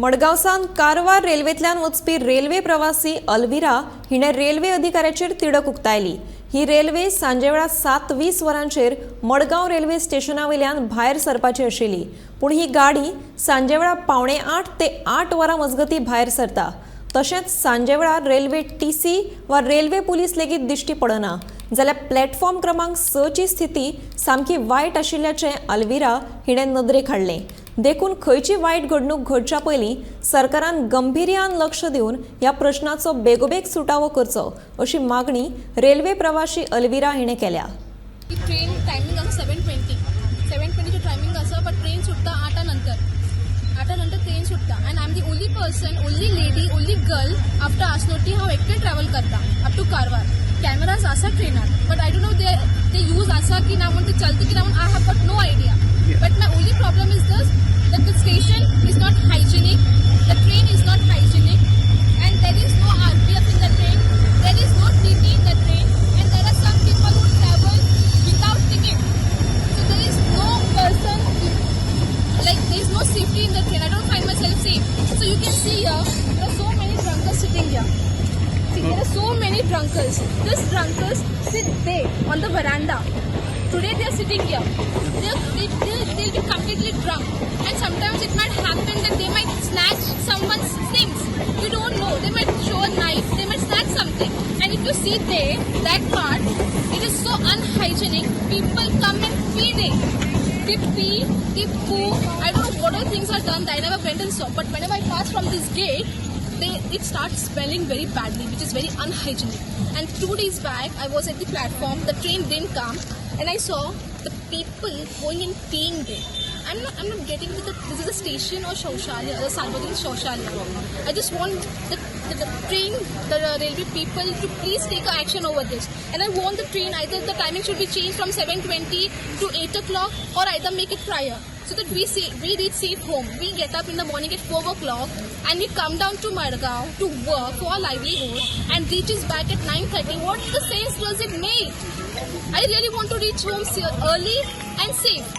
मडगांवसान कारवार रेल्वेंतल्यान वचपी रेल्वे प्रवासी अल्विरा हिणे रेल्वे अधिकाऱ्याचेर तिडक उक्तायली। ही रेल्वे सांजे वेळा 7:20 वरांचेर मडगांव रेल्वे स्टेशना वयल्यान भायर सरपाची आशिल्ली, पूण ही गाडी सांजे वेळा 7:45 ते 8 वरां मजगतीं भायर सरता। तशेंच सांजे वेळा रेल्वे टीसी वा रेल्वे पुलीस लेगीत दिश्टी पडना, जाल्यार प्लॅटफॉर्म क्रमांक 6 ची स्थिती सामकी वायट आशिल्ल्याचें अल्विरा हिणें नदरेक हाडलें। देखून खंयची वायट घडणूक घडच्या पयलीं सरकारान गंभीर्यान लक्ष दिवन ह्या प्रश्नाचो बेगोबेग सुटावो करचो अशी मागणी रेल्वे प्रवासी अल्विरा हिणें केल्या। ट्रेन टायमिंग आसा 7:20 टायमिंग आसा, बट ट्रेन सुटता 8 नंतर ट्रेन सुटता and I am the only person, only lady, only girl after आसनोटी हांव एकटें ट्रॅव्हल करता अप टू कारवार। कॅमेराज आसा ट्रेनार, बट आय डोंट नो ते यूज आसा की ना म्हणून ते चलता की ना म्हणून I have got no idea. But my only problem is this that the station is not hygienic, the train is not hygienic, and there is no RPF in the train, there is no TT in the train, and there are some people who travel without ticket. So there is no person, like there is no safety in the train. I don't find myself safe. So you can see here, there are so many drunkards sitting here. See, there are so many drunkards. These drunkards sit there on the veranda. Today they are sitting here. They'll be completely drunk, and sometimes it might happen that they might snatch someone's things. You don't know. They might show a knife. They might snatch something. And if you see there, that part, it is so unhygienic. People come and pee there. They pee, they poo. I don't know what all things are done. I never went and saw. But whenever I pass from this gate, it starts smelling very badly, which is very unhygienic. And 2 days back, I was at the platform. The train didn't come. And I saw the people going and peeing there. I'm not getting to this is a station or Shaushalya, the Sarvadin Shaushalya. I just want the train, the railway people to please take action over this. And I want the train, either the timing should be changed from 7:20 to 8 o'clock or either make it prior. So that we reach safe home. We get up in the morning at 4 o'clock and we come down to Madgaon to work for our livelihood and reaches back at 9:30. What the sense does it make? I really want to reach home early and safe.